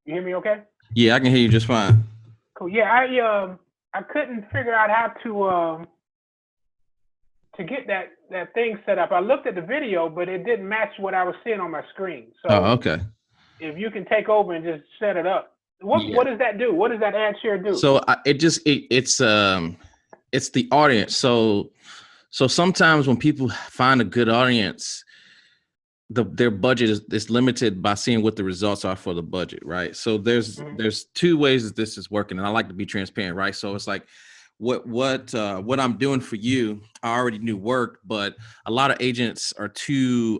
You hear me okay? Yeah, I can hear you just fine. Cool. Yeah, I couldn't figure out how to get that thing set up. I looked at the video, but it didn't match what I was seeing on my screen. Oh, So okay. if you can take over and just set it up, what Yeah. does that do? What does that ad share do? So it's the audience. So sometimes when people find a good audience, their budget is limited by seeing what the results are for the budget, right? So Mm-hmm. there's two ways that this is working, and I like to be transparent, right? So it's like what I'm doing for you, I already knew worked, but a lot of agents are too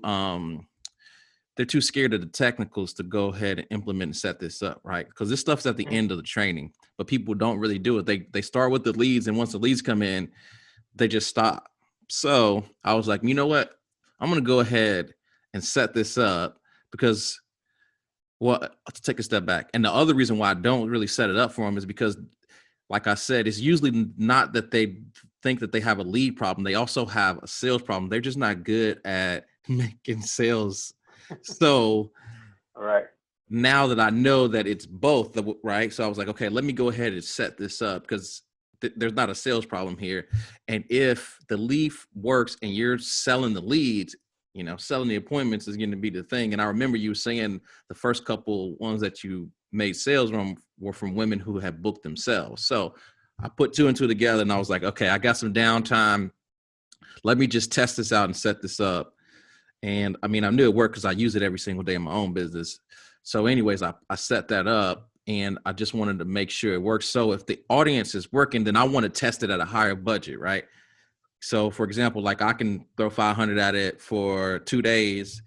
they're too scared of the technicals to go ahead and implement and set this up, right? Because this stuff's at the Mm-hmm. end of the training, but people don't really do it. They start with the leads, and once the leads come in, they just stop. So I was like, you know what? I'm gonna go ahead and set this up because, well, let's take a step back. And the other reason why I don't really set it up for them is because, like I said, it's usually not that they think that they have a lead problem. They also have a sales problem. They're just not good at making sales. So All right. now that I know that it's both, right? So I was like, okay, let me go ahead and set this up because there's not a sales problem here. And if the lead works and you're selling the leads, selling the appointments is going to be the thing. And I remember you saying the first couple ones that you made sales from were from women who had booked themselves. So I put two and two together and I was like, okay, I got some downtime. Let me just test this out and set this up. And I mean, I knew it worked because I use it every single day in my own business. So anyways, I set that up and I just wanted to make sure it works. So if the audience is working, then I want to test it at a higher budget, right? So for example, like I can throw 500 at it for 2 days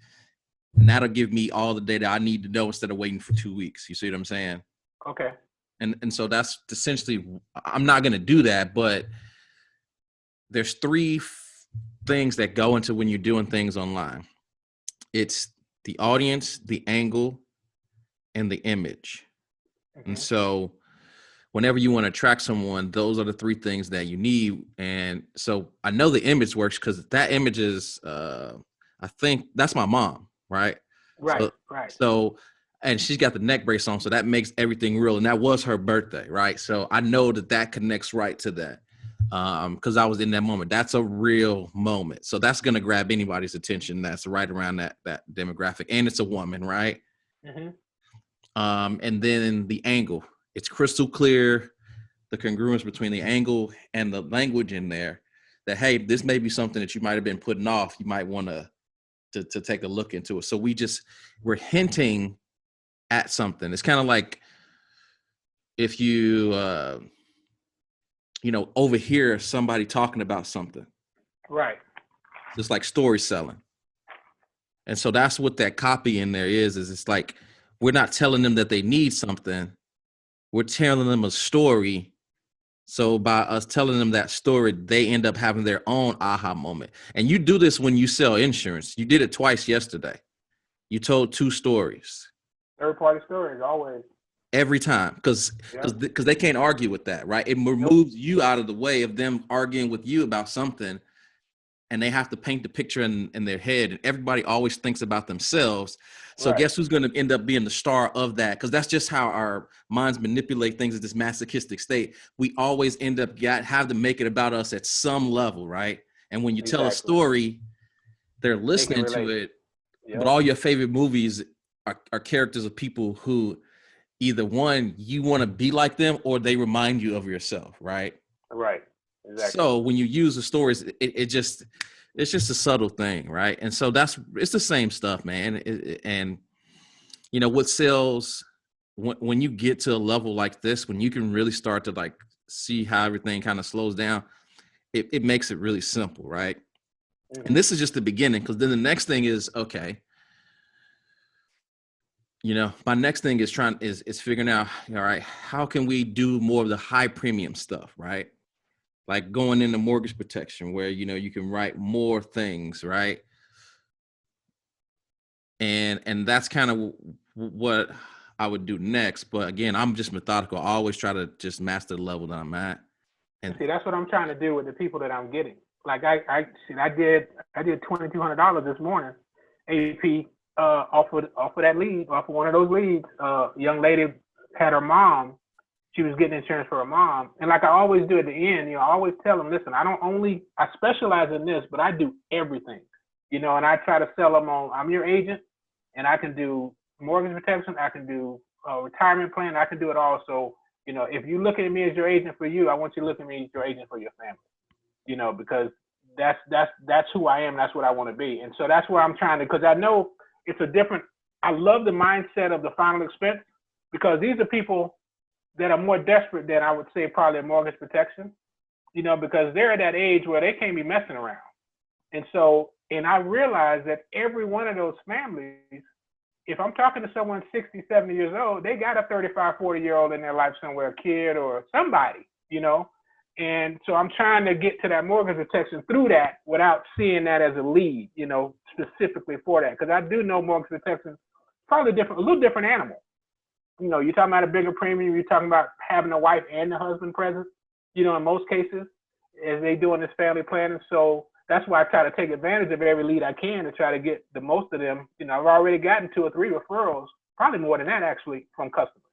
and that'll give me all the data I need to know instead of waiting for 2 weeks. You see what I'm saying? Okay. And so that's essentially, I'm not going to do that, but there's three things that go into when you're doing things online. It's the audience, the angle, and the image. And Mm-hmm. so whenever you want to attract someone, those are the three things that you need. And so I know the image works because that image is I think that's my mom, right? Right. So Right. so and she's got the neck brace on, so that makes everything real. And that was her birthday, right? So I know that connects right to that. Because I was in that moment. That's a real moment. So that's gonna grab anybody's attention that's right around that demographic. And it's a woman, right? Mm-hmm. And then the angle. It's crystal clear, the congruence between the angle and the language in there that, hey, this may be something that you might have been putting off. You might want to take a look into it. So we're hinting at something. It's kind of like if you overhear somebody talking about something. Right. It's like story selling. And so that's what that copy in there is it's like we're not telling them that they need something. We're telling them a story. So by us telling them that story, they end up having their own aha moment. And you do this when you sell insurance. You did it twice yesterday. You told two stories Third party stories always. every time because Yep. they can't argue with that, right? It Nope. removes you out of the way of them arguing with you about something, and they have to paint the picture in their head, and everybody always thinks about themselves. So Right. guess who's going to end up being the star of that? Because that's just how our minds manipulate things at this masochistic state. We always end up have to make it about us at some level, right? And when you tell a Exactly. story, they're They can listening to relate. it. But Yep. all your favorite movies are characters of people who either one, you want to be like them, or they remind you of yourself, right? Right. Exactly. So when you use the stories, it's just a subtle thing, right? And so it's the same stuff, man. And what sells when you get to a level like this, when you can really start to like see how everything kind of slows down, it makes it really simple, right? And Mm-hmm. this is just the beginning, because then the next thing is, okay, my next thing is figuring out, all right, how can we do more of the high premium stuff, right? Like going into mortgage protection where, you can write more things, right? And that's kind of what I would do next. But again, I'm just methodical. I always try to just master the level that I'm at. And And see, that's what I'm trying to do with the people that I'm getting. Like I did $2,200 this morning, AP. off of that lead, off of one of those leads. Young lady had her mom. She was getting insurance for her mom, and like I always do at the end, I always tell them, listen, I specialize in this, but I do everything, and I try to sell them on. I'm your agent, and I can do mortgage protection, I can do retirement plan, I can do it all. So, if you look at me as your agent for you, I want you to look at me as your agent for your family, because that's who I am. That's what I want to be. And so that's where I'm trying to, because I know it's I love the mindset of the final expense, because these are people that are more desperate than I would say probably mortgage protection, because they're at that age where they can't be messing around. And so, and I realize that every one of those families, if I'm talking to someone 60, 70 years old, they got a 35, 40-year-old in their life somewhere, a kid or somebody, And so I'm trying to get to that mortgage protection through that without seeing that as a lead, specifically for that. Because I do know mortgage protection is probably a little different animal. You're talking about a bigger premium. You're talking about having a wife and the husband present, in most cases, as they do in this family planning. So that's why I try to take advantage of every lead I can to try to get the most of them. I've already gotten 2 or 3 referrals, probably more than that actually, from customers.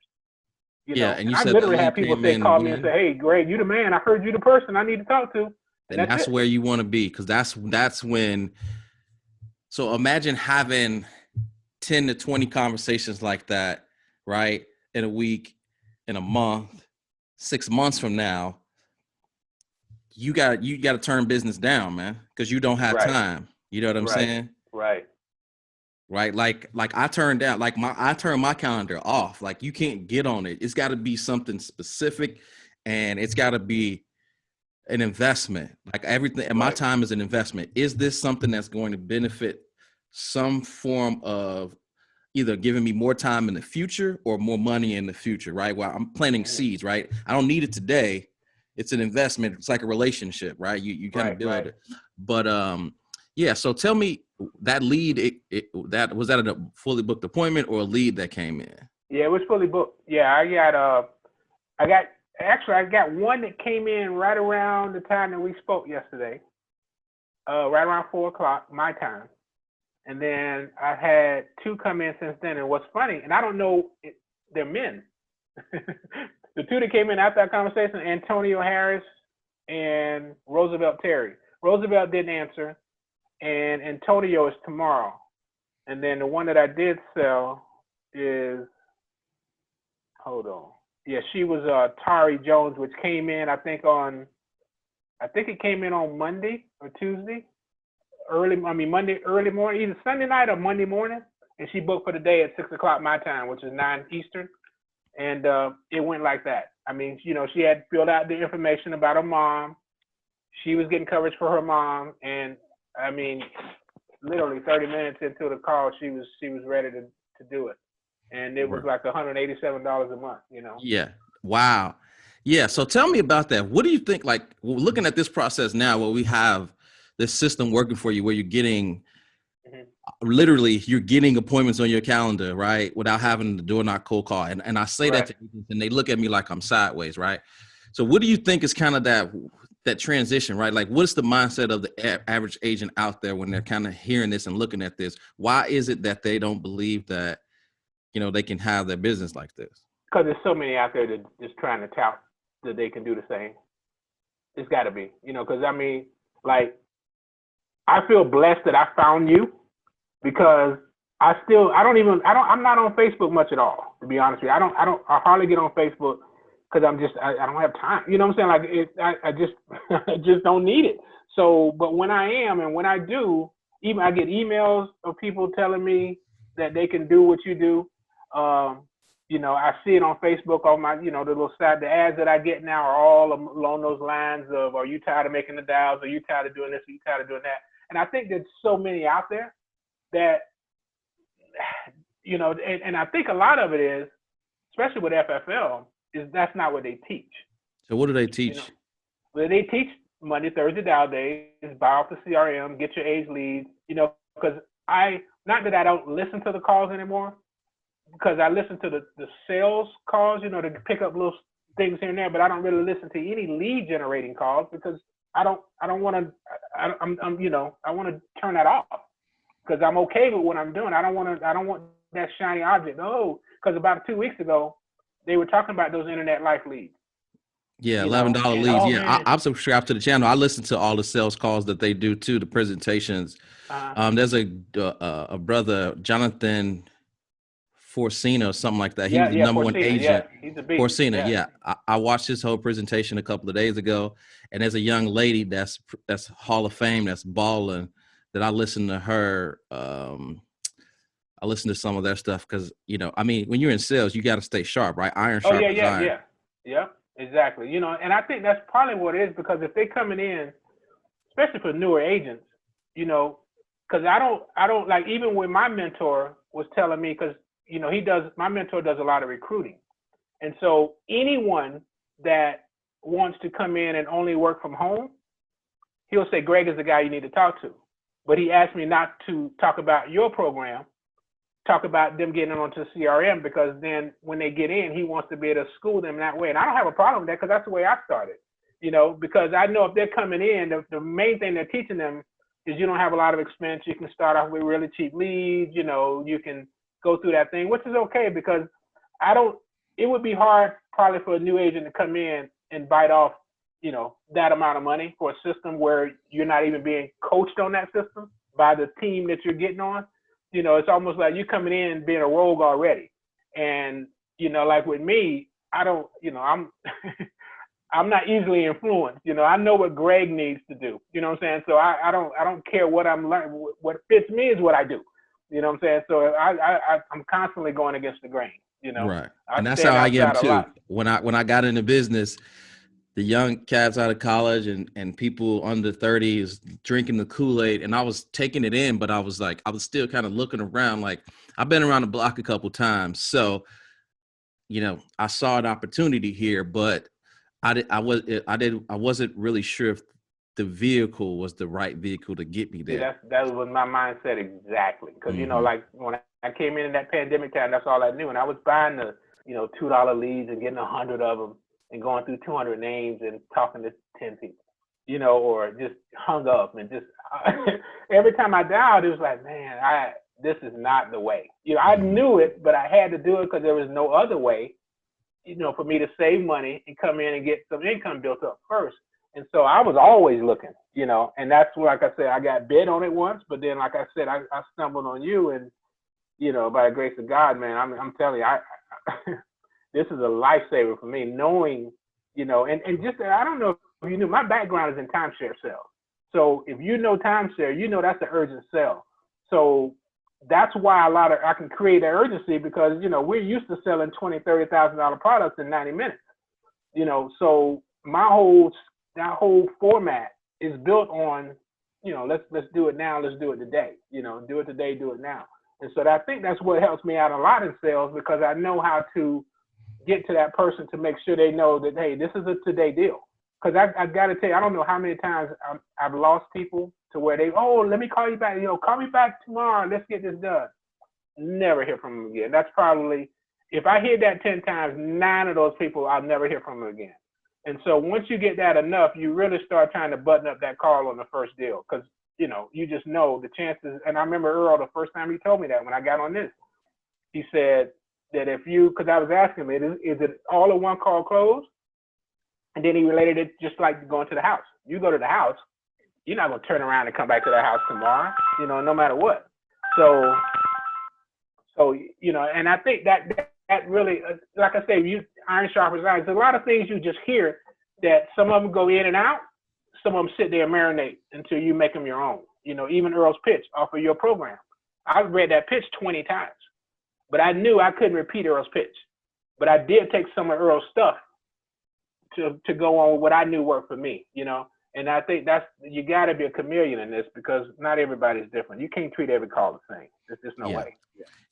And you I said literally have people call me and say, "Hey, Greg, you the man. I heard you the person I need to talk to." And that's where you want to be, because that's when. So imagine having 10 to 20 conversations like that, right? In a week, in a month, 6 months from now, you got to turn business down, man, because you don't have time. You know what I'm saying? Right. Like I turned my calendar off. Like, you can't get on it. It's got to be something specific, and it's got to be an investment. Like everything, and my time is an investment. Is this something that's going to benefit some form of either giving me more time in the future or more money in the future, right? Well, I'm planting seeds, right? I don't need it today. It's an investment. It's like a relationship, right? You kind of build it. But yeah. So tell me, that lead, was that a fully booked appointment or a lead that came in? Yeah, it was fully booked. Yeah, I got one that came in right around the time that we spoke yesterday, right around 4:00 my time. And then I had 2 come in since then. And what's funny, and I don't know, they're men. The 2 that came in after that conversation, Antonio Harris and Roosevelt Terry. Roosevelt didn't answer, and Antonio is tomorrow. And then the one that I did sell is, hold on. Yeah, she was Tari Jones, which came in, I think it came in on Monday or Tuesday. Monday early morning, either Sunday night or Monday morning, and she booked for the day at 6:00 my time, which is 9 Eastern, and it went like that. I mean, she had filled out the information about her mom. She was getting coverage for her mom, and I mean, literally 30 minutes into the call, she was ready to do it, and it was like $187 a month. Yeah. Wow. Yeah. So tell me about that. What do you think? Like, looking at this process now, where we have this system working for you, where you're getting literally you're getting appointments on your calendar, right, without having to do a cold call. And I say that to agents, and they look at me like I'm sideways, right? So what do you think is kind of that transition, right? Like, what's the mindset of the average agent out there when they're kind of hearing this and looking at this? Why is it that they don't believe that, they can have their business like this? Because there's so many out there that just trying to tout that they can do the same. It's got to be, because I mean, like, I feel blessed that I found you, because I'm not on Facebook much at all, to be honest with you. I hardly get on Facebook, because I don't have time. You know what I'm saying? Like, I just don't need it. So, but when I am, and when I do, even I get emails of people telling me that they can do what you do. I see it on Facebook on my, the little side, the ads that I get now are all along those lines of, are you tired of making the dials? Are you tired of doing this? Are you tired of doing that? And I think there's so many out there that, and I think a lot of it is, especially with FFL, is that's not what they teach. So what do they teach? Well, they teach Monday, Thursday dial days, buy off the CRM, get your age leads, because not that I don't listen to the calls anymore, because I listen to the sales calls, to pick up little things here and there, but I don't really listen to any lead generating calls, because I want to turn that off. because I'm okay with what I'm doing. I don't want that shiny object. Oh, because about 2 weeks ago, they were talking about those internet life leads. Yeah, You $11 know, and leads. oh Yeah, man, I'm subscribed to the channel. I listen to all the sales calls that they do too, the presentations. uh, There's a brother, Jonathan Forcina or something like that. He was the yeah, number one Porcina, yeah, agent. he's a beast. Forcina, Yeah, yeah. I watched his whole presentation a couple of days ago, and there's a young lady that's Hall of Fame, that's balling, that I listen to her. I listen to some of their stuff because, you know, I mean, when you're in sales, you got to stay sharp, right? Iron oh yeah, sharpens iron. yeah, exactly. You know, and I think that's probably what it is, because if they're coming in, especially for newer agents, you know, because I don't like, even when my mentor was telling me, because you know my mentor does a lot of recruiting, and so anyone that wants to come in and only work from home, he'll say Greg is the guy you need to talk to, but he asked me not to talk about your program, talk about them getting onto CRM, because then when they get in, he wants to be able to school them that way, and I don't have a problem with that, because that's the way I started. You know, because I know if they're coming in, the main thing they're teaching them is you don't have a lot of expense. You can start off with really cheap leads. You know, you can go through that thing, which is okay, because it would be hard probably for a new agent to come in and bite off, you know, that amount of money for a system where you're not even being coached on that system by the team that you're getting on. You know, it's almost like you coming in being a rogue already. And, you know, like with me, I don't, you know, I'm not easily influenced. You know, I know what Greg needs to do. You know what I'm saying? So I don't care what I'm learning. What fits me is what I do. You know what I'm saying? So I'm constantly going against the grain. You know, Right. I And that's how stand I am outside a too. lot. When I got into business, the young cats out of college and people under 30 is drinking the Kool-Aid, and I was taking it in, but I was still kind of looking around. Like, I've been around the block a couple times. So, you know, I saw an opportunity here, but I wasn't really sure if the vehicle was the right vehicle to get me See, there. that was my mindset exactly. Because you know, Mm-hmm. like when I came in that pandemic time, that's all I knew, and I was buying the, you know, $2 leads and getting 100 of them and going through 200 names and talking to 10 people, you know, or just hung up and just every time I dialed, it was like, man, this is not the way. You know, I Mm-hmm. knew it, but I had to do it because there was no other way, you know, for me to save money and come in and get some income built up first. And so I was always looking, you know, and that's where, like I said, I got bid on it once, but then, like I said, I stumbled on you, and, you know, by the grace of God, man, I'm telling you, this is a lifesaver for me, knowing, you know, and just, I don't know if you knew, my background is in timeshare sales. So if you know timeshare, you know that's an urgent sell. So that's why I can create that urgency, because, you know, we're used to selling $20,000, $30,000 products in 90 minutes, you know, so that whole format is built on, you know, let's do it now, let's do it today, you know, do it today, do it now. And so I think that's what helps me out a lot in sales, because I know how to get to that person to make sure they know that, hey, this is a today deal. Because I got to tell you, I don't know how many times I've lost people to where let me call you back, you know, call me back tomorrow, let's get this done. Never hear from them again. That's probably, if I hear that 10 times, 9 of those people, I'll never hear from them again. And so once you get that enough, you really start trying to button up that call on the first deal, because, you know, you just know the chances. And I remember Earl, the first time he told me that when I got on this, he said that because I was asking him, is it all a one call close? And then he related it just like going to the house. You go to the house, you're not going to turn around and come back to the house tomorrow, you know, no matter what. So, you know, and I think that really, like I say, iron sharpens iron. There's a lot of things you just hear that some of them go in and out. Some of them sit there and marinate until you make them your own. You know, even Earl's pitch off of your program. I've read that pitch 20 times, but I knew I couldn't repeat Earl's pitch. But I did take some of Earl's stuff to go on with what I knew worked for me, you know. And I think you got to be a chameleon in this, because not everybody's different. You can't treat every call the same. There's just no way.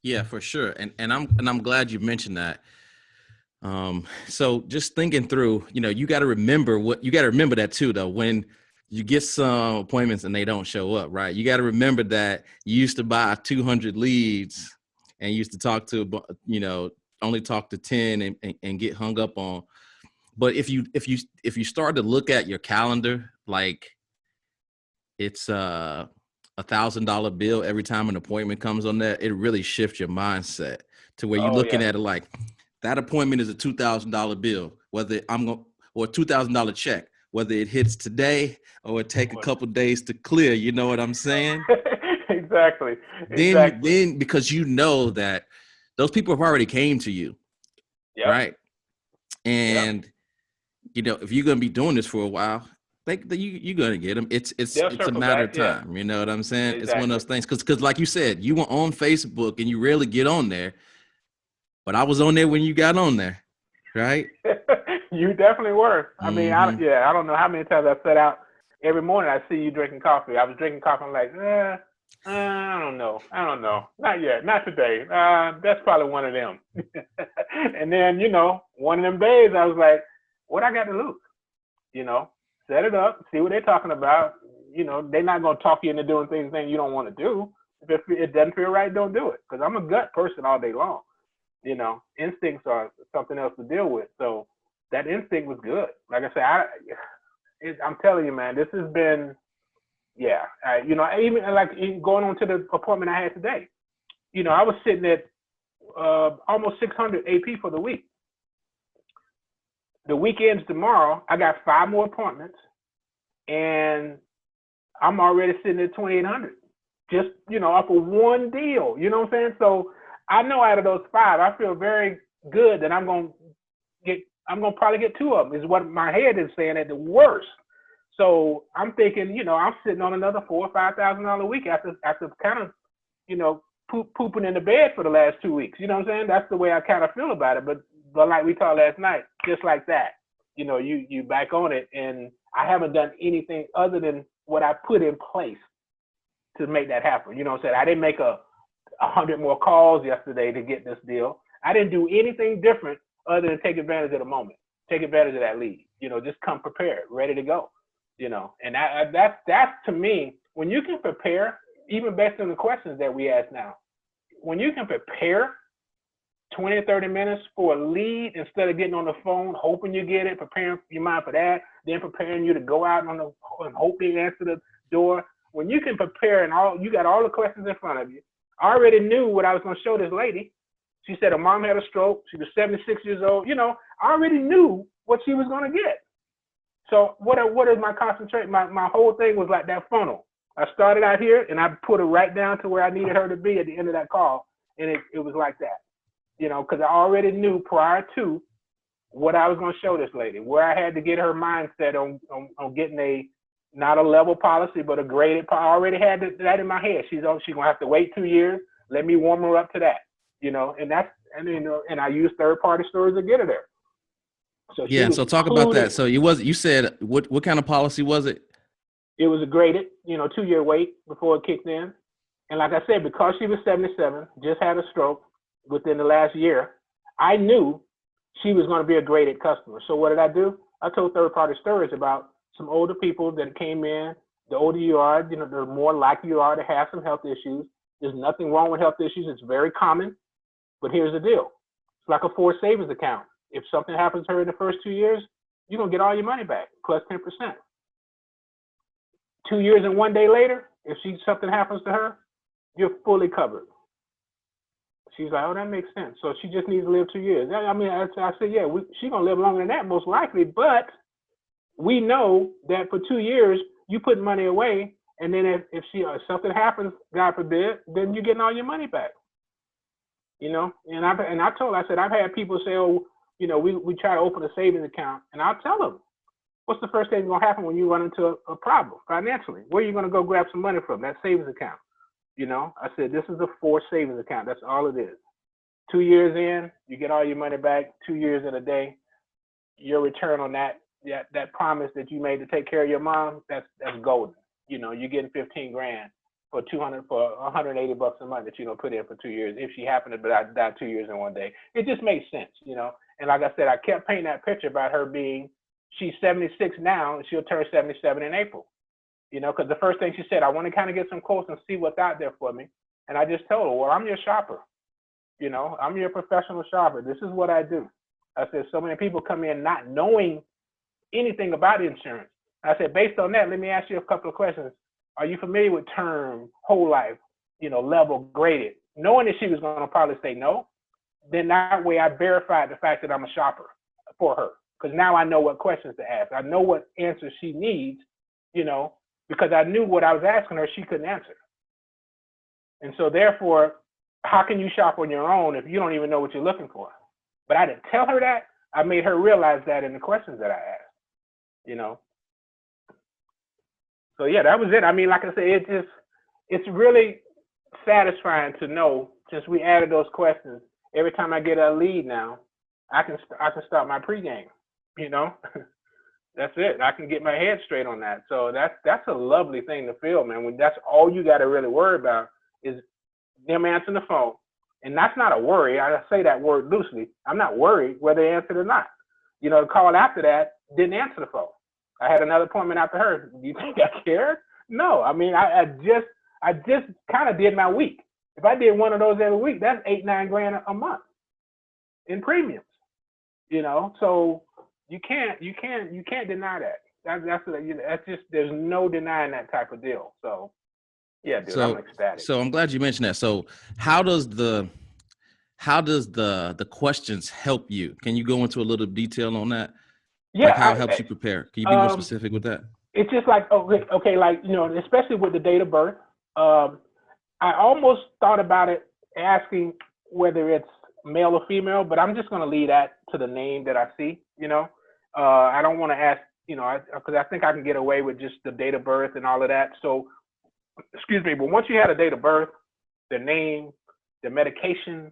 Yeah, for sure. And I'm glad you mentioned that. So just thinking through, you know, you got to remember that too, though, when you get some appointments and they don't show up, right? You got to remember that you used to buy 200 leads and used to talk to, you know, only talk to 10 and get hung up on. But if you start to look at your calendar, like it's a $1,000 bill every time an appointment comes on that, it really shifts your mindset to where you're Oh looking yeah. at it like that appointment is a $2,000 bill, whether I'm going or a $2,000 check, whether it hits today or it take a couple days to clear. You know what I'm saying? Exactly. Then because you know that those people have already came to you, Yep. right? Yep. And you know, if you're gonna be doing this for a while, you're gonna get them. It's They'll a circle matter back. of time. You know what I'm saying? It's one of those Exactly. things because like you said, you were on Facebook and you rarely get on there, but I was on there when you got on there, right? You definitely were. I mean, I Mm-hmm. don't know how many times I set out every morning. I see you drinking coffee. I was drinking coffee. I'm like, I don't know. Not yet. Not today. That's probably one of them. And then, one of them days I was like, what I got to lose? Set it up, see what they're talking about. They're not going to talk you into doing things you don't want to do. If it doesn't feel right, don't do it. Because I'm a gut person all day long. Instincts are something else to deal with. So that instinct was good. Like I said, I'm telling you, man, this has been, even like going on to the appointment I had today. I was sitting at almost 600 AP for the week. The weekend's tomorrow. I got 5 more appointments, and I'm already sitting at 2,800. Just off of one deal. You know what I'm saying? So I know out of those 5, I feel very good that I'm gonna probably get 2 of them. Is what my head is saying at the worst. So I'm thinking, I'm sitting on another $4,000 or $5,000 a week after kind of, pooping in the bed for the last 2 weeks. You know what I'm saying? That's the way I kind of feel about it. But like we talked last night, just like that, you back on it, and I haven't done anything other than what I put in place to make that happen. You know what I'm saying? I didn't make 100 more calls yesterday to get this deal. I didn't do anything different other than take advantage of the moment, take advantage of that lead. Just come prepared, ready to go. And that's to me, when you can prepare, even based on the questions that we ask now, when you can prepare 20 or 30 minutes for a lead instead of getting on the phone, hoping you get it, preparing your mind for that, then preparing you to go out and hope they answer the door. When you can prepare and you got all the questions in front of you. I already knew what I was going to show this lady. She said her mom had a stroke. She was 76 years old. I already knew what she was going to get. So what is my concentration? My whole thing was like that funnel. I started out here and I put her right down to where I needed her to be at the end of that call. And it was like that, because I already knew prior to what I was going to show this lady, where I had to get her mindset on getting not a level policy, but a graded policy. I already had that in my head. She's going to have to wait 2 years. Let me warm her up to that, and I use third-party stores to get her there. So So talk about that. So you said what kind of policy was it? It was a graded, 2-year wait before it kicked in. And like I said, because she was 77, just had a stroke within the last year, I knew she was going to be a graded customer. So what did I do? I told third-party stories about some older people that came in. The older you are, the more likely you are to have some health issues. There's nothing wrong with health issues. It's very common. But here's the deal. It's like a forced savings account. If something happens to her in the first 2 years, you're going to get all your money back, plus 10%. 2 years and 1 day later, if something happens to her, you're fully covered. She's like, oh, that makes sense. So she just needs to live 2 years. I mean, I said, yeah, she's going to live longer than that, most likely. But we know that for 2 years, you put money away. And then if something happens, God forbid, then you're getting all your money back. And I told her, I said, I've had people say, oh, we try to open a savings account. And I'll tell them, what's the first thing that's going to happen when you run into a problem financially? Where are you going to go grab some money from? That savings account. I said, this is a forced savings account. That's all it is. 2 years in, you get all your money back. 2 years in a day, your return on that promise that you made to take care of your mom, that's golden. You're getting 15 grand for $180 a month that you don't put in for 2 years. If she happened to die 2 years in 1 day, it just makes sense, And like I said, I kept painting that picture about her she's 76 now, and she'll turn 77 in April. Because the first thing she said, I want to kind of get some quotes and see what's out there for me. And I just told her, well, I'm your shopper. I'm your professional shopper. This is what I do. I said, so many people come in not knowing anything about insurance. I said, based on that, let me ask you a couple of questions. are you familiar with term, whole life, level, graded? Knowing that she was going to probably say no, then that way I verified the fact that I'm a shopper for her. Because now I know what questions to ask. I know what answers she needs, because I knew what I was asking her, she couldn't answer. And so therefore, how can you shop on your own if you don't even know what you're looking for? But I didn't tell her that. I made her realize that in the questions that I asked, So yeah, that was it. I mean, like I said, it's really satisfying to know, since we added those questions, every time I get a lead now, I can start my pregame, That's it. I can get my head straight on that. So that's a lovely thing to feel, man. When that's all you got to really worry about is them answering the phone. And that's not a worry. I say that word loosely. I'm not worried whether they answered or not. The call after that didn't answer the phone. I had another appointment after her. Do you think I cared? No. I mean, I just kind of did my week. If I did one of those every week, that's $8-9 grand a month in premiums. So you can't deny that. That's just, there's no denying that type of deal. So yeah, dude, I'm ecstatic. So I'm glad you mentioned that. So how does the questions help you? Can you go into a little detail on that? Yeah. Like how it helps you prepare? Can you be more specific with that? It's just like, okay, like, especially with the date of birth, I almost thought about it asking whether it's male or female, but I'm just going to leave that to the name that I see, I don't want to ask, because I think I can get away with just the date of birth and all of that. So, excuse me, but once you had a date of birth, the name, the medication,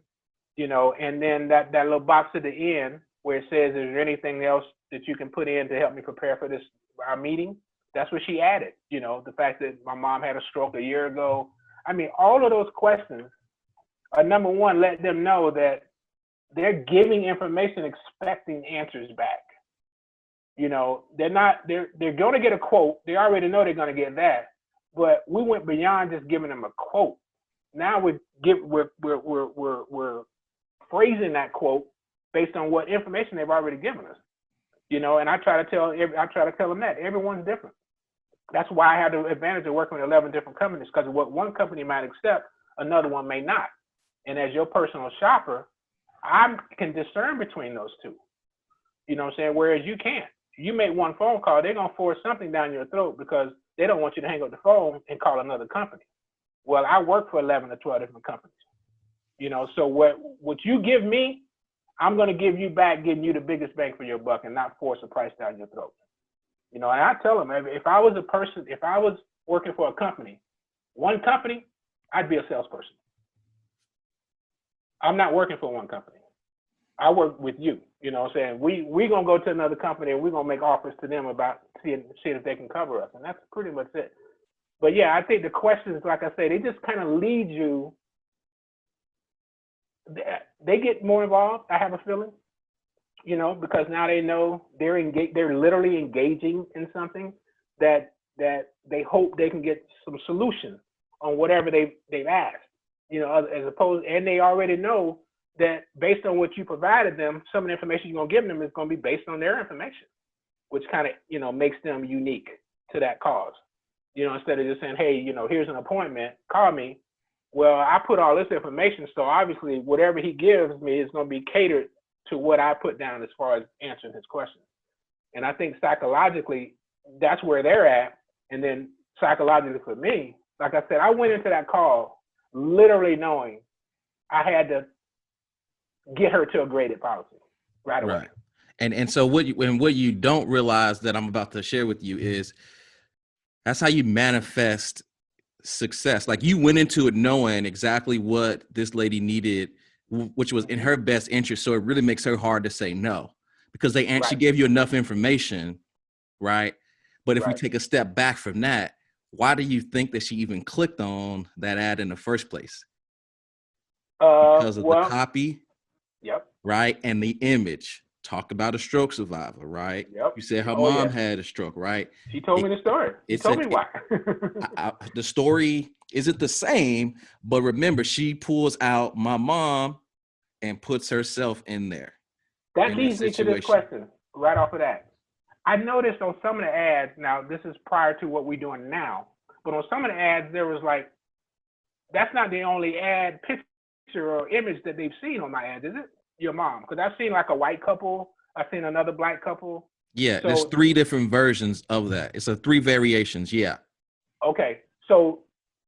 and then that little box at the end where it says, is there anything else that you can put in to help me prepare for our meeting? That's what she added, the fact that my mom had a stroke a year ago. I mean, all of those questions are, number one, let them know that they're giving information expecting answers back. They're going to get a quote. They already know they're going to get that, but we went beyond just giving them a quote. Now we're phrasing that quote based on what information they've already given us, and I try to tell them that everyone's different. That's why I had the advantage of working with 11 different companies, because what one company might accept, another one may not. And as your personal shopper, I can discern between those two. You know what I'm saying? Whereas you can't. You make one phone call, they're going to force something down your throat because they don't want you to hang up the phone and call another company. Well, I work for 11 or 12 different companies. So what you give me, I'm going to give you back, getting you the biggest bang for your buck and not force a price down your throat. And I tell them, if I was working for a company, one company, I'd be a salesperson. I'm not working for one company. I work with you. We're going to go to another company and we're going to make offers to them about seeing if they can cover us. And that's pretty much it. But yeah, I think the questions, like I say, they just kind of lead you. They get more involved, I have a feeling, because now they know they're engaged, they're literally engaging in something that they hope they can get some solution on whatever they've asked, as opposed, and they already know that based on what you provided them, some of the information you're going to give them is going to be based on their information, which kind of, makes them unique to that cause. Instead of just saying, hey, here's an appointment, call me. Well, I put all this information, so obviously whatever he gives me is going to be catered to what I put down as far as answering his questions. And I think psychologically, that's where they're at. And then psychologically for me, like I said, I went into that call literally knowing I had to get her to a graded policy right away. Right. And so what you don't realize that I'm about to share with you is that's how you manifest success. Like you went into it knowing exactly what this lady needed, which was in her best interest. So it really makes her hard to say no, because she gave you enough information, right? But if we take a step back from that, why do you think that she even clicked on that ad in the first place? Because of the copy, right? And the image. Talk about a stroke survivor, right? Yep. You said her mom had a stroke, right? She told me the story. She told me why. The story isn't the same, but remember, she pulls out my mom and puts herself in there. That leads me to this question right off of that. I noticed on some of the ads, now this is prior to what we're doing now, But on some of the ads, there was like, that's not the only ad picture or image that they've seen on my ads, is it? Your mom? Because I've seen like a white couple. I've seen another black couple. Yeah, there's So 3 different versions of that. It's a 3 variations. Yeah. okay, so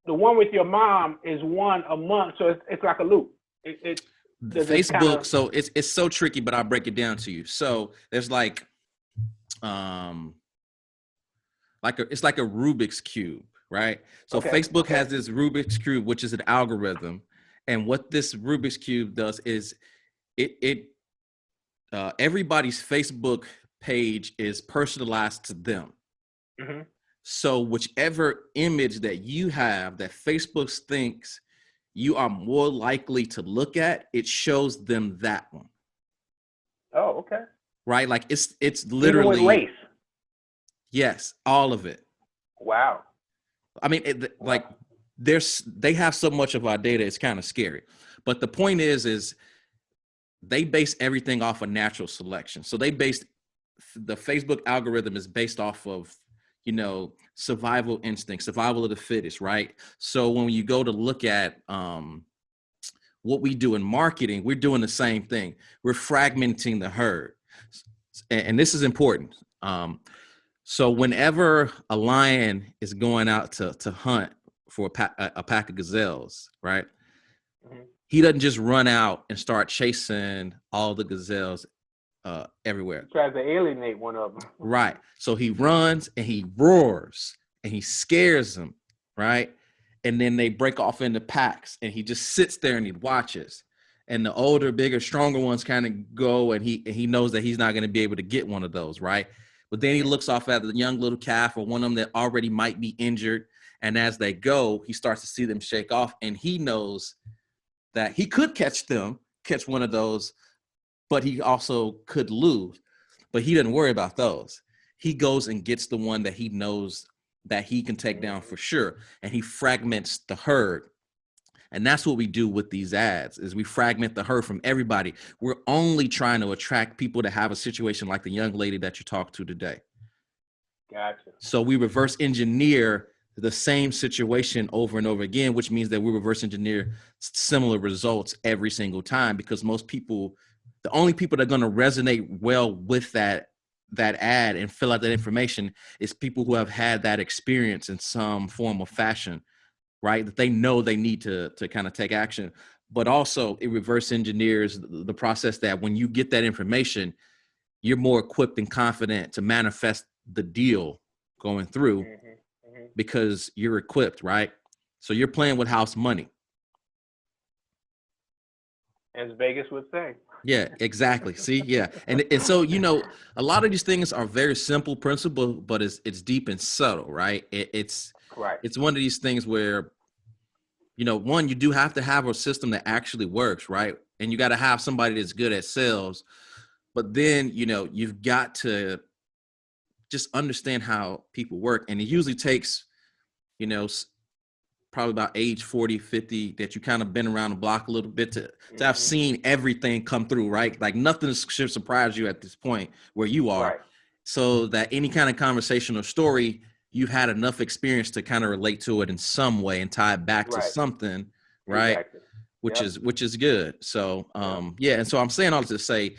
the one with your mom is one a month, so it's like a loop. It does it kind Facebook, of so it's so tricky, but I'll break it down to you. So there's like it's like a Rubik's cube, right? So okay, Facebook okay, has this Rubik's cube, which is an algorithm, and what this Rubik's cube does is it everybody's Facebook page is personalized to them. mm-hmm. So whichever image that you have that Facebook thinks you are more likely to look at, it shows them that one. Oh, okay. Right? Like it's Even with literally, race. yes, all of it. Wow. I mean, like they have so much of our data, it's kind of scary. But the point is they base everything off of natural selection. So the Facebook algorithm is based off of, survival instinct, survival of the fittest, right? So when you go to look at what we do in marketing, we're doing the same thing. We're fragmenting the herd. And this is important. So whenever a lion is going out to hunt for a pack of gazelles, right? Mm-hmm. He doesn't just run out and start chasing all the gazelles everywhere. He tries to alienate one of them. Right. So he runs and he roars and he scares them, right? And then they break off into packs and he just sits there and he watches. And the older, bigger, stronger ones kind of go and he knows that he's not going to be able to get one of those, right? But then he looks off at the young little calf or one of them that already might be injured. And as they go, he starts to see them shake off and he knows that he could catch one of those, but he also could lose. But he doesn't worry about those. He goes and gets the one that he knows that he can take down for sure. And he fragments the herd. And that's what we do with these ads is we fragment the herd from everybody. We're only trying to attract people that have a situation like the young lady that you talked to today. Gotcha. So we reverse engineer the same situation over and over again, which means that we reverse engineer similar results every single time because most people, the only people that are going to resonate well with that ad and fill out that information is people who have had that experience in some form or fashion, right? That they know they need to kind of take action. But also it reverse engineers the process that when you get that information, you're more equipped and confident to manifest the deal going through because you're equipped, right? So you're playing with house money. As Vegas would say. Yeah, exactly. See, yeah. And so, a lot of these things are very simple principle, but it's deep and subtle, right? It's one of these things where, one, you do have to have a system that actually works, right? And you got to have somebody that's good at sales, but then, you've got to just understand how people work. And it usually takes, probably about age 40, 50, that you kind of been around the block a little bit to have seen everything come through, right? Like nothing should surprise you at this point where you are. Right. So that any kind of conversation or story, you've had enough experience to kind of relate to it in some way and tie it back to something, right? Exactly. Which is good. So, yeah. And so I'm saying all this to say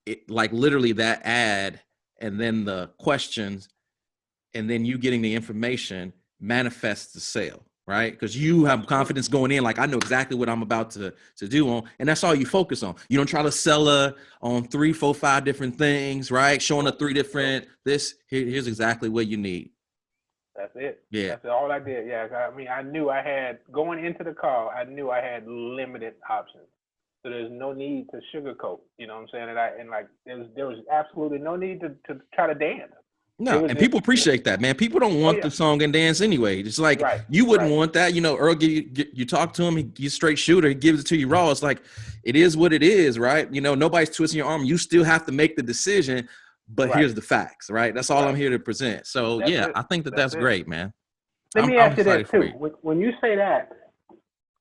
it, like literally that ad and then the questions and then you getting the information manifests the sale, right? Because you have confidence going in, like I know exactly what I'm about to do on, and that's all you focus on. You don't try to sell on 3, 4, 5 different things, right? Showing the 3 different here's exactly what you need. That's it. Yeah, that's all I did. Yeah, I mean, I knew I had going into the call. I knew I had limited options, so there's no need to sugarcoat. You know what I'm saying? And there was absolutely no need to try to dance. No, and people appreciate that, man. People don't want the song and dance anyway. It's like you wouldn't want that. Earl, you talk to him, he's a straight shooter. He gives it to you raw. It's like, it is what it is, right? Nobody's twisting your arm. You still have to make the decision, but here's the facts, right? That's all I'm here to present. So, I think that's great, man. Let me ask you this, too. When you say that,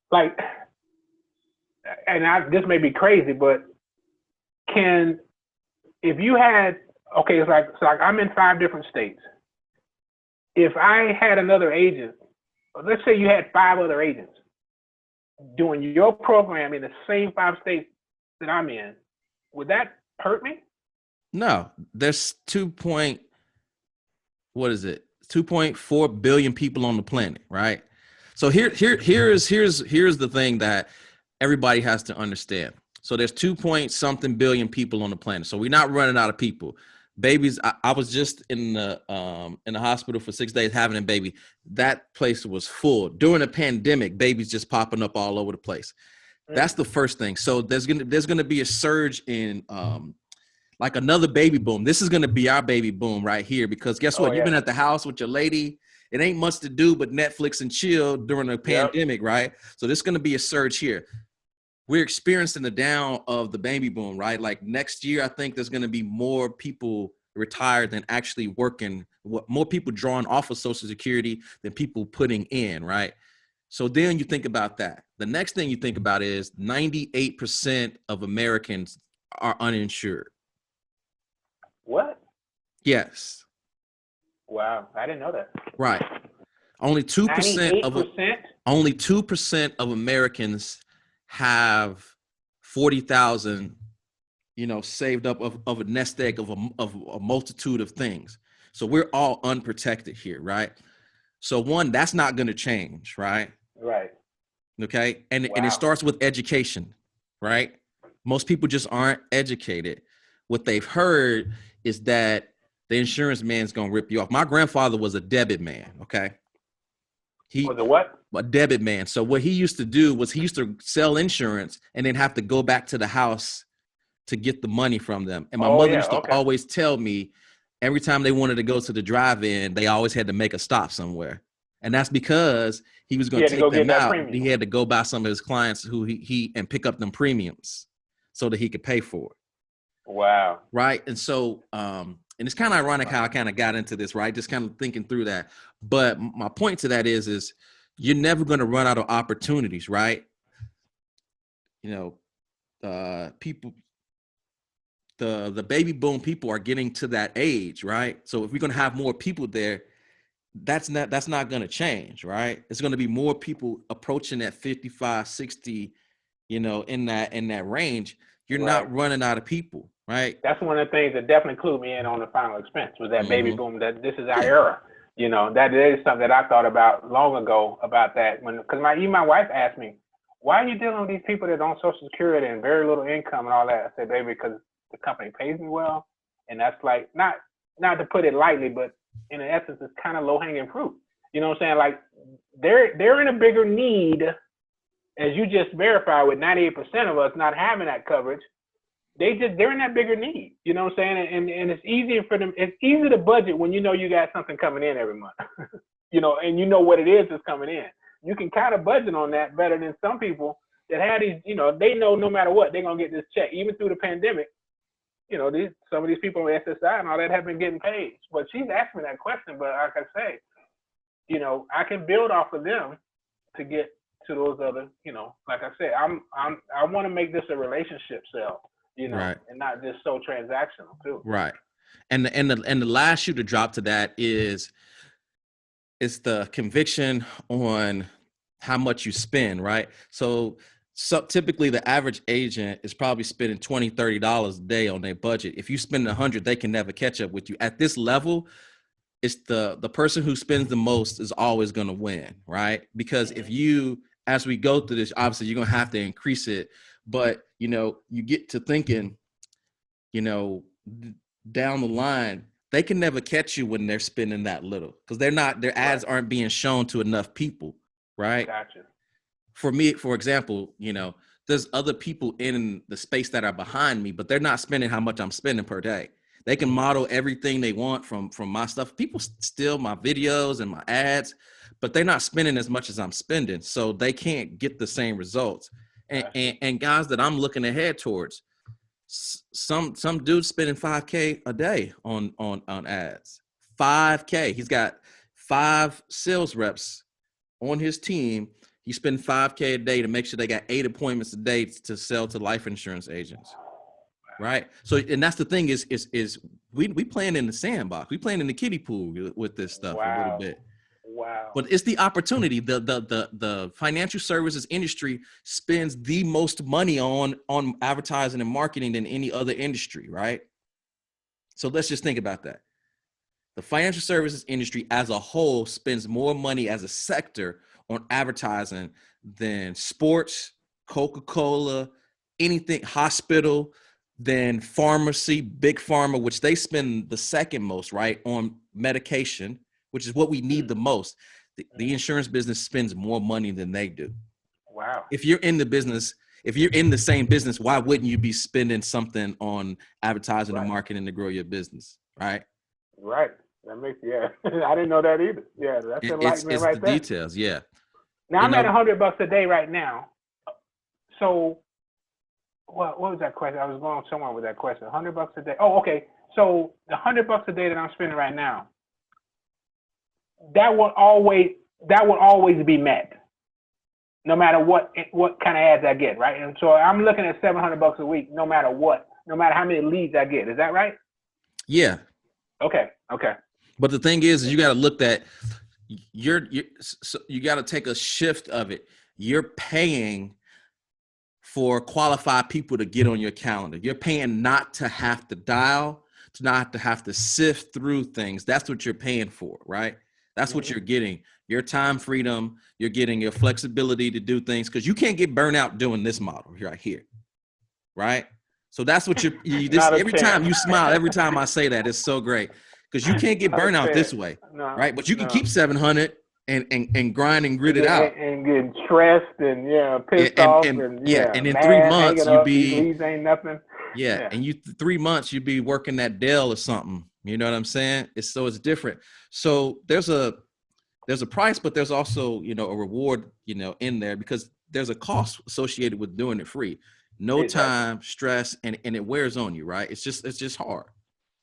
like, and this may be crazy, but if you had, okay, it's like I'm in 5 different states. if I had another agent, let's say you had 5 other agents doing your program in the same 5 states that I'm in, would that hurt me? No, there's 2.4 billion people on the planet, right? So here's the thing that everybody has to understand. So there's 2 point something billion people on the planet. So we're not running out of people. Babies, I was just in the hospital for 6 days having a baby. That place was full. During the pandemic, babies just popping up all over the place. That's the first thing. So there's gonna be a surge in like another baby boom. This is going to be our baby boom right here, because guess what? You've been at the house with your lady. It ain't much to do but Netflix and chill during the pandemic, right? So there's going to be a surge here. We're experiencing the down of the baby boom, right? Like next year, I think there's going to be more people retired than actually working, more people drawing off of Social Security than people putting in, right? So then you think about that. The next thing you think about is 98% of Americans are uninsured. What? Yes. Wow, I didn't know that. Right. Only 2% of Americans have 40,000, saved up of a nest egg of a multitude of things. So we're all unprotected here, right? So one, that's not going to change, right? Right. Okay. And it starts with education, right? Most people just aren't educated. What they've heard is that the insurance man's gonna rip you off. My grandfather was a debit man. Okay, he was a what? A debit man. So what he used to do was he used to sell insurance and then have to go back to the house to get the money from them. And my mother used to always tell me every time they wanted to go to the drive-in, they always had to make a stop somewhere, and that's because he was going to take them out. He had to go by some of his clients who he and pick up them premiums so that he could pay for it. Wow. Right. And so, and it's kind of ironic how I kind of got into this, right? Just kind of thinking through that. But my point to that is you're never going to run out of opportunities, right? People, the baby boom people are getting to that age, right? So if we're going to have more people there, that's not going to change, right? It's going to be more people approaching that 55, 60, in that range. You're not running out of people, right? That's one of the things that definitely clued me in on the final expense was that baby boom, that this is our era. That is something that I thought about long ago about that. Because even my wife asked me, why are you dealing with these people that on Social Security and very little income and all that? I said, baby, because the company pays me well. And that's like, not to put it lightly, but in essence, it's kind of low hanging fruit. You know what I'm saying? Like they're in a bigger need, as you just verified with 98% of us not having that coverage. They're in that bigger need, you know what I'm saying? And it's easier for them. It's easy to budget when you got something coming in every month, and what it is that's coming in. You can kind of budget on that better than some people that have these, they know no matter what, they're going to get this check. Even through the pandemic, some of these people on SSI and all that have been getting paid. But she's asked me that question, but like I say, I can build off of them to get to those other, like I said, I want to make this a relationship sale. Right. And not just so transactional too. Right. And the last shoe to drop to that is the conviction on how much you spend, right? So typically the average agent is probably spending $20, $30 a day on their budget. If you spend $100, they can never catch up with you. At this level, it's the person who spends the most is always going to win, right? Because if you, as we go through this, obviously you're going to have to increase it. But, you get to thinking, down the line, they can never catch you when they're spending that little because their ads aren't being shown to enough people, right? Gotcha. For me, for example, there's other people in the space that are behind me, but they're not spending how much I'm spending per day. They can model everything they want from my stuff. People steal my videos and my ads, but they're not spending as much as I'm spending. So they can't get the same results. And guys that I'm looking ahead towards, some dude spending $5K a day on ads. $5K. He's got 5 sales reps on his team. He spends $5K a day to make sure they got 8 appointments a day to sell to life insurance agents. Right. So, and that's the thing is we playing in the sandbox. We playing in the kiddie pool with this stuff a little Wow. bit. Wow. But it's the opportunity. The financial services industry spends the most money on advertising and marketing than any other industry, right? So let's just think about that. The financial services industry as a whole spends more money as a sector on advertising than sports, Coca-Cola, anything, hospital, than pharmacy, big pharma, which they spend the second most, right, on medication, which is what we need the most. The insurance business spends more money than they do. Wow. If you're in the business, if you're in the same business, why wouldn't you be spending something on advertising and marketing to grow your business, right? Right. That makes, yeah. I didn't know that either. Yeah, that's enlightenment It's right the there. details, yeah. Now I'm at $100 a day right now. So, what was that question? I was going somewhere with that question. $100 a day. Oh, okay. So the $100 a day that I'm spending right now, that will always be met, no matter what kind of ads I get, right? And so I'm looking at $700 a week, no matter what, no matter how many leads I get. Is that right? Yeah. Okay. But the thing is you got to look at you got to take a shift of it. You're paying for qualified people to get on your calendar. You're paying not to have to dial, to not to have to sift through things. That's what you're paying for, right? That's what you're getting. Your time freedom, you're getting your flexibility to do things because you can't get burnt out doing this model right here, right? So that's what every time you smile, every time I say that, it's so great because you can't get burnt out this way, right? But you can keep 700 and grind and grit it out. And getting stressed and pissed off and in mad, 3 months hanging you up, be these leads ain't nothing. and you 3 months you'd be working that Dell or something. You know what I'm saying? It's different. So there's a price, but there's also a reward in there because there's a cost associated with doing it free. No time, stress, and it wears on you, right? It's just hard.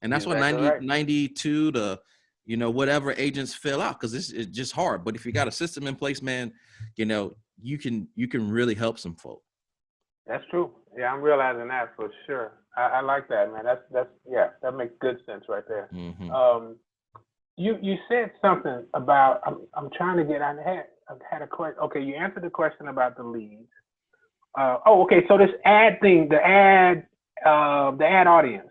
And that's why 92 to whatever agents fill out because it's just hard. But if you got a system in place, man, you can really help some folk. That's true. Yeah, I'm realizing that for sure. I like that, man. That makes good sense right there. Mm-hmm. You said something about I'm trying to get. I had a question. Okay, you answered the question about the leads. Okay. So this ad thing, the ad audience.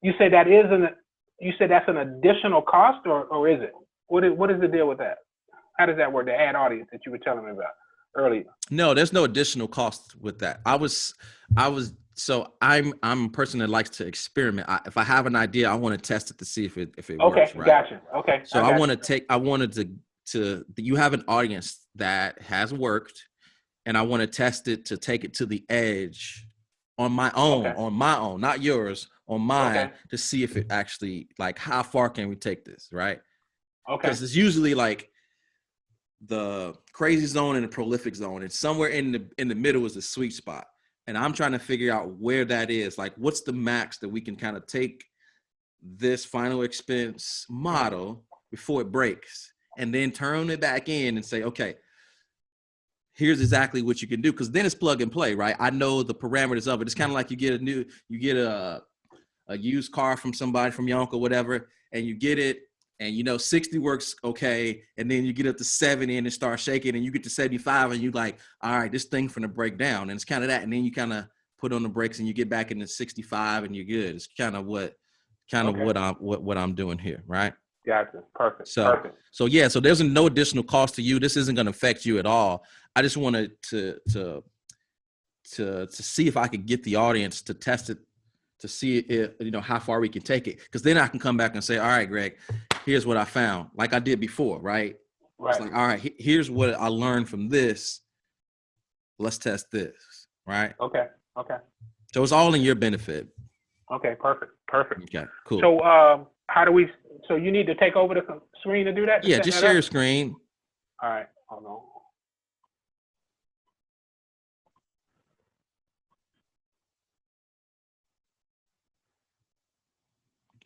You said that's an additional cost, or is it? What is the deal with that? How does that work? The ad audience that you were telling me about earlier. No, there's no additional cost with that. I'm a person that likes to experiment. If I have an idea, I want to test it to see if it works. Right? Gotcha. Okay. So I wanted to you have an audience that has worked, and I want to test it to take it to the edge on my own, not yours, on mine, to see if it actually, like, how far can we take this, right? Okay. Because it's usually like the crazy zone and the prolific zone, and somewhere in the middle is the sweet spot. And I'm trying to figure out where that is. Like, what's the max that we can kind of take this final expense model before it breaks, and then turn it back in and say, okay, here's exactly what you can do. Because then it's plug and play, right? I know the parameters of it. It's kind of like you get a used car from somebody, from your uncle, whatever, and you get it, and 60 works okay, and then you get up to 70 and it starts shaking, and you get to 75 and you're like, all right, this thing's finna break down. And it's kind of that, and then you kind of put on the brakes and you get back into 65 and you're good. It's kind of what I'm doing here, right? Gotcha. Perfect. So there's no additional cost to you. This isn't going to affect you at all. I just wanted to see if I could get the audience to test it, to see if, how far we can take it. Because then I can come back and say, all right, Greg, here's what I found, like I did before, right? It's like, all right, here's what I learned from this. Let's test this, right? Okay. So it's all in your benefit. Okay, perfect. Okay, cool. So so you need to take over the screen to do that? Yeah, just share your screen. All right, hold on.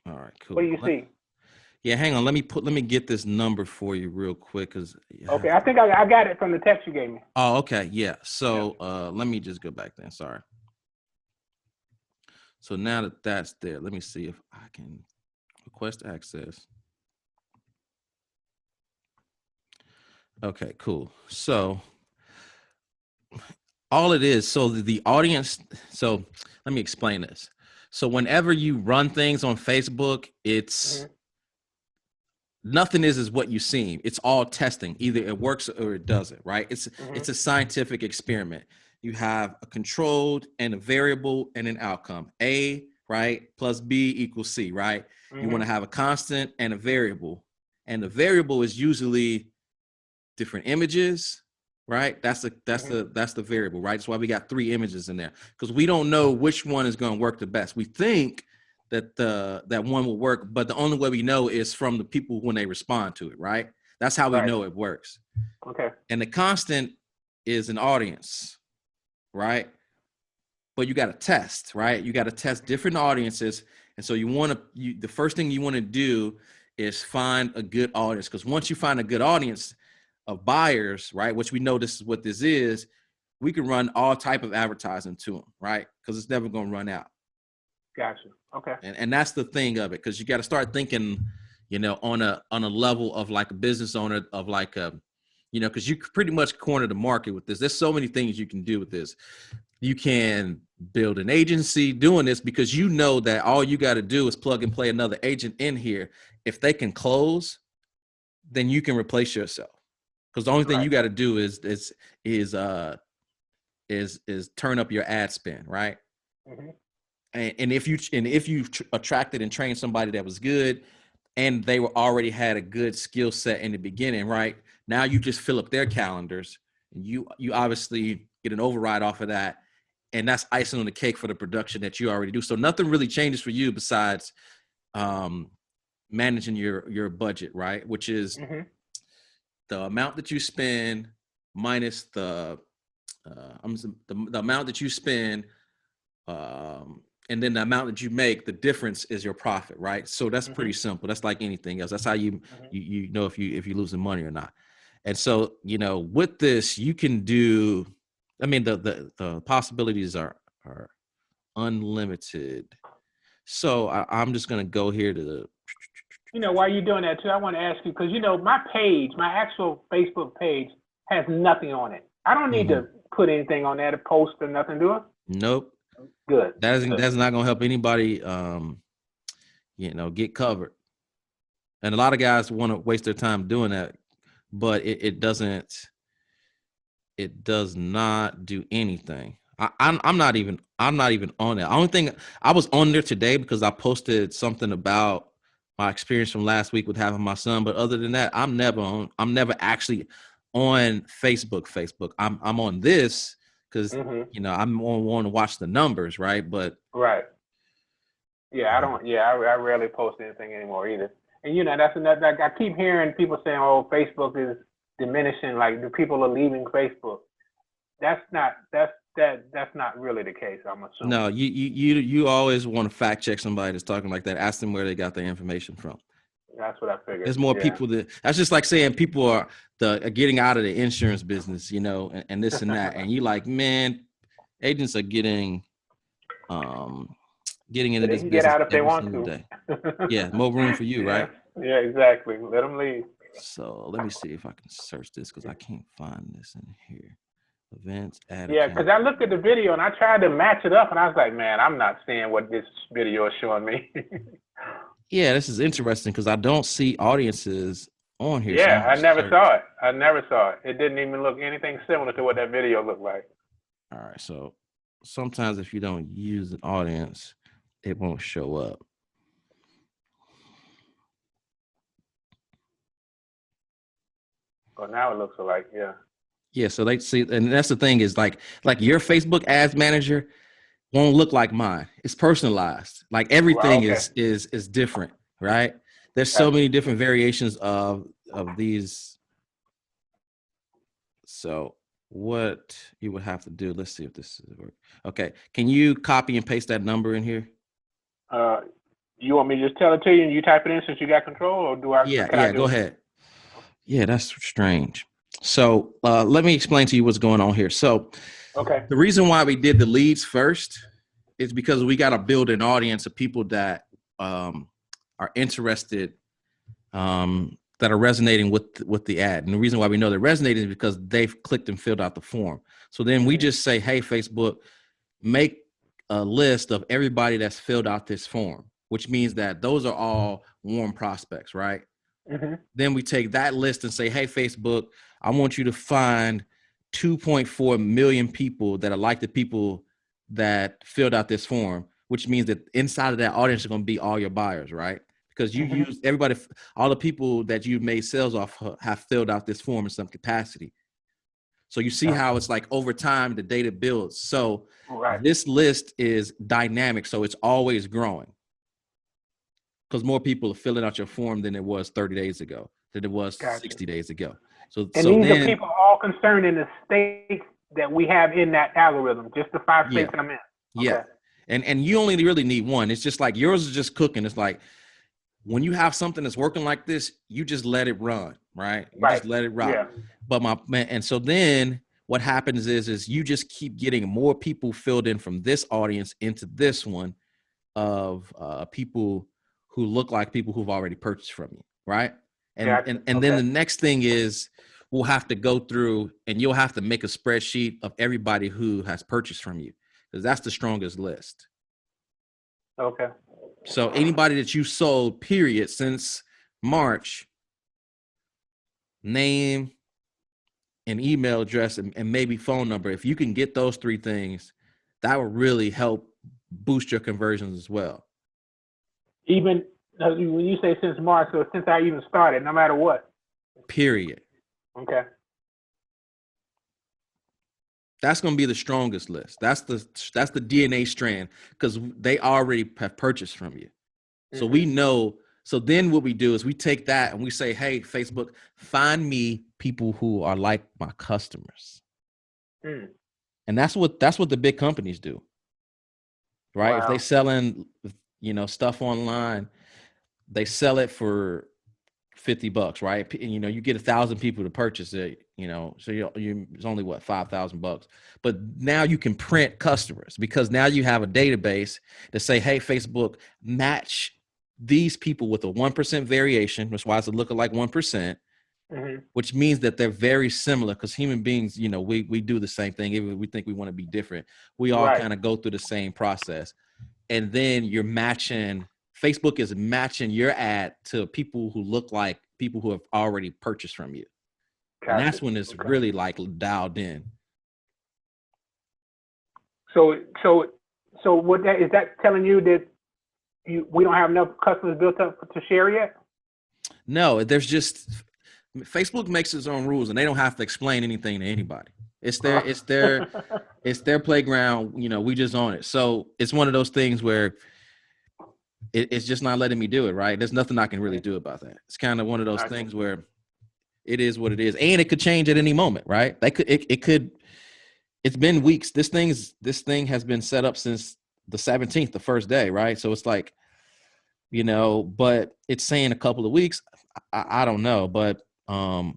All right, cool. What do you see? Yeah, hang on. Let me get this number for you real quick. Okay, I think I got it from the text you gave me. Oh, okay. Yeah. So let me just go back then. Sorry. So now that that's there, let me see if I can request access. Okay, cool. So all it is, so the audience, so let me explain this. So whenever you run things on Facebook, it's nothing is what you seem. It's all testing. Either it works or it doesn't, right? It's a scientific experiment. You have a controlled and a variable and an outcome. A, right, plus B equals C, right? You want to have a constant and a variable. And the variable is usually different images, right? That's the variable, right? That's why we got 3 images in there, because we don't know which one is going to work the best. We think that that one will work, but the only way we know is from the people when they respond to it, right? That's how we know it works. Okay. And the constant is an audience, right? But you got to test, right? You got to test different audiences. And so the first thing you want to do is find a good audience, because once you find a good audience of buyers, right, which we know this is what this is, we can run all type of advertising to them, right? Because it's never going to run out. Gotcha. Okay. And that's the thing of it, because you got to start thinking, on a level of like a business owner, of like a, because you pretty much corner the market with this. There's so many things you can do with this. You can build an agency doing this, because that all you got to do is plug and play another agent in here. If they can close, then you can replace yourself. Because the only thing you got to do is turn up your ad spend, right? And if you attracted and trained somebody that was good, and they already had a good skill set in the beginning, right? Now you just fill up their calendars, and you obviously get an override off of that, and that's icing on the cake for the production that you already do. So nothing really changes for you besides managing your budget, right? Which is the amount that you spend minus the amount that you spend, and then the amount that you make. The difference is your profit, right? So that's pretty simple. That's like anything else. That's how you know if you're losing money or not. And so with this, you can do. I mean, the possibilities are unlimited. So I'm just gonna go here to the. While you're doing that too, I want to ask you, because my page, my actual Facebook page, has nothing on it. I don't need to put anything on there to post or nothing, do I? Nope. Good. That's not gonna help anybody, get covered. And a lot of guys want to waste their time doing that, but it doesn't. It does not do anything. I'm not even on that. Only thing I was on there today because I posted something about my experience from last week with having my son. But other than that, I'm never actually on Facebook. I'm on this because I'm on to watch the numbers, right? But yeah, I don't. Yeah, I rarely post anything anymore either. And that's another. Like, I keep hearing people saying, "Oh, Facebook is diminishing. Like the people are leaving Facebook." That's not really the case, I'm assuming. No, you always want to fact check somebody that's talking like that. Ask them where they got their information from. That's what I figured. There's more people that's just like saying people are getting out of the insurance business, and this and that. And you like, man, agents are getting into this business. Get out if they want to. Day. Yeah, more room for you, right? Yeah, exactly. Let them leave. So let me see if I can search this, because I can't find this in here. Events, yeah, because I looked at the video and I tried to match it up, and I was like, man, I'm not seeing what this video is showing me. Yeah, this is interesting because I don't see audiences on here. Yeah, so I never saw it. It didn't even look anything similar to what that video looked like. All right, so sometimes if you don't use an audience, it won't show up. Well, now it looks like, yeah. Yeah, so they see, and that's the thing is like your Facebook ads manager won't look like mine. It's personalized. Like everything is different, right? There's so many different variations of these. So what you would have to do, let's see if this is work. Okay, can you copy and paste that number in here? You want me to just tell it to you and you type it in since you got control, or do I? Yeah, go ahead. Yeah, that's strange. So let me explain to you what's going on here. So the reason why we did the leads first is because we got to build an audience of people that are interested, that are resonating with the ad. And the reason why we know they're resonating is because they've clicked and filled out the form. So then we just say, hey, Facebook, make a list of everybody that's filled out this form, which means that those are all warm prospects, right? Then we take that list and say, hey, Facebook, I want you to find 2.4 million people that are like the people that filled out this form, which means that inside of that audience are going to be all your buyers, right? Because you use everybody, all the people that you've made sales off have filled out this form in some capacity. So you see how it's like over time, the data builds. So this list is dynamic. So it's always growing because more people are filling out your form than it was 30 days ago, than it was 60 days ago. So these are people all concerned in the states that we have in that algorithm, just the 5 states that I'm in. Yeah. And you only really need one. It's just like yours is just cooking. It's like when you have something that's working like this, you just let it run, right? You just let it rock. Yeah. But and so then what happens is you just keep getting more people filled in from this audience into this one of people who look like people who've already purchased from you, right? And then the next thing is we'll have to go through and you'll have to make a spreadsheet of everybody who has purchased from you because that's the strongest list. Okay. So anybody that you sold, period, since March, name and email address and maybe phone number. If you can get those 3 things, that will really help boost your conversions as well. Even when you say since March, so since I even started, no matter what. Period. Okay. That's going to be the strongest list. That's the DNA strand because they already have purchased from you. So we know. So then what we do is we take that and we say, hey, Facebook, find me people who are like my customers. And that's what the big companies do. Right? Wow. If they selling, stuff online, they sell it for $50, right? And, you get 1,000 people to purchase it, so it's only $5,000. But now you can print customers because now you have a database to say, hey, Facebook, match these people with a 1% variation, which is why it's a lookalike 1%, which means that they're very similar because human beings, we do the same thing. Even if we think we want to be different, we all kind of go through the same process. And then you're matching, Facebook is matching your ad to people who look like people who have already purchased from you. And that's when it's really like dialed in. So what is that telling you that we don't have enough customers built up to share yet? No, there's just Facebook makes its own rules and they don't have to explain anything to anybody. It's their playground. We just own it. So it's one of those things where it's just not letting me do it. Right. There's nothing I can really do about that. It's kind of one of those things where it is what it is. And it could change at any moment. Right. It's been weeks. This thing has been set up since the 17th, the first day. Right. So it's like, but it's saying a couple of weeks. I don't know. But, I'll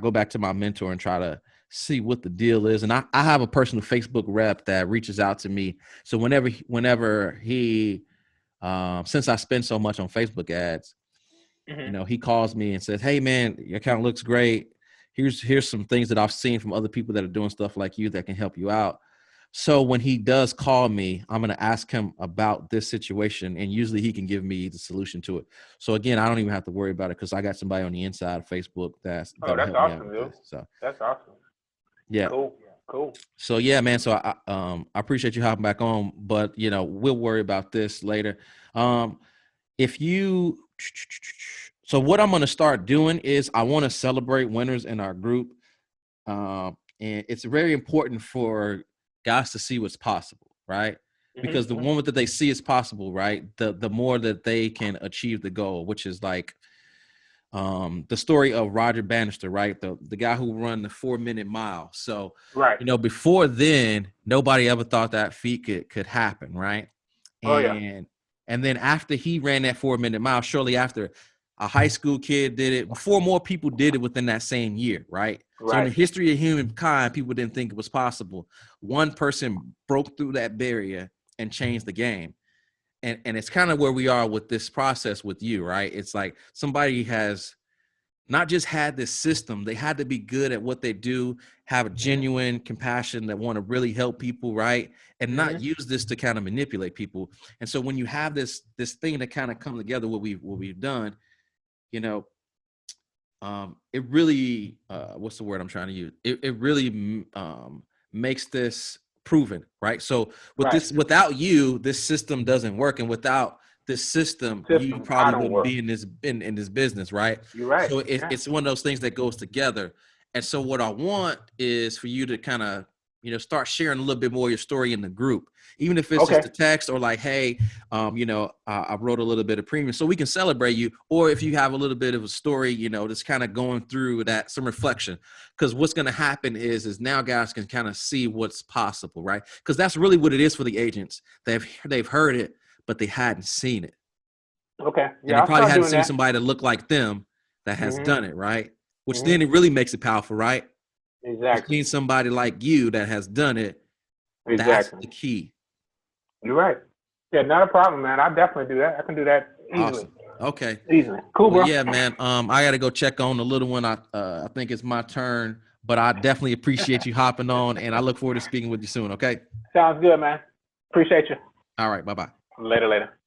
go back to my mentor and try to see what the deal is. And I have a personal Facebook rep that reaches out to me. So whenever he, since I spend so much on Facebook ads, he calls me and says, hey man, your account looks great. Here's some things that I've seen from other people that are doing stuff like you that can help you out. So when he does call me, I'm going to ask him about this situation, and usually he can give me the solution to it. So again, I don't even have to worry about it because I got somebody on the inside of Facebook that's awesome, dude. So that's awesome. Yeah. Cool. So yeah, man. So I appreciate you hopping back on, but we'll worry about this later. So what I'm going to start doing is I want to celebrate winners in our group. And it's very important for guys to see what's possible, right? Because the moment that they see it's possible, right, the more that they can achieve the goal, which is like the story of Roger Bannister, right? The guy who run the 4-minute mile. So, before then, nobody ever thought that feat could happen, right? And then after he ran that 4-minute mile, shortly after, a high school kid did it. Before more people did it within that same year, right? So in the history of humankind, people didn't think it was possible. One person broke through that barrier and changed the game. and it's kind of where we are with this process with you, right? It's like somebody has not just had this system, they had to be good at what they do, have a genuine compassion that want to really help people, right? And not use this to kind of manipulate people. And so when you have this thing to kind of come together, what we've done, you know, it really, what's the word I'm trying to use? It really makes this proven, right? So with Right. this, without you, this system doesn't work, and without this system, you I probably don't wouldn't work. be in this business, right? You're right. So Yeah. it's one of those things that goes together. And so what I want is for you to kind of, you know, start sharing a little bit more of your story in the group, even if it's just Okay. a text or like, hey, you know, I wrote a little bit of premium so we can celebrate you. Or if you have a little bit of a story, you know, just kind of going through that, some reflection, because what's going to happen is now guys can kind of see what's possible, right? Because that's really what it is for the agents. They've heard it, but they hadn't seen it. Okay. And Yeah, they I'll probably start hadn't doing seen that. somebody that looked like them that has Mhm. done it, right? Which then Mhm. it really makes it powerful, right? You Exactly. seen somebody like you that has done it. That's Exactly. the key. You're right. Yeah, not a problem, man. I'll definitely do that. I can do that easily. Awesome. Okay. Easily. Cool, Well, bro. yeah, man. I got to go check on the little one. I think it's my turn, but I definitely appreciate you hopping on, and I look forward to speaking with you soon. Okay. Sounds good, man. Appreciate you. All right. Bye bye. Later, later.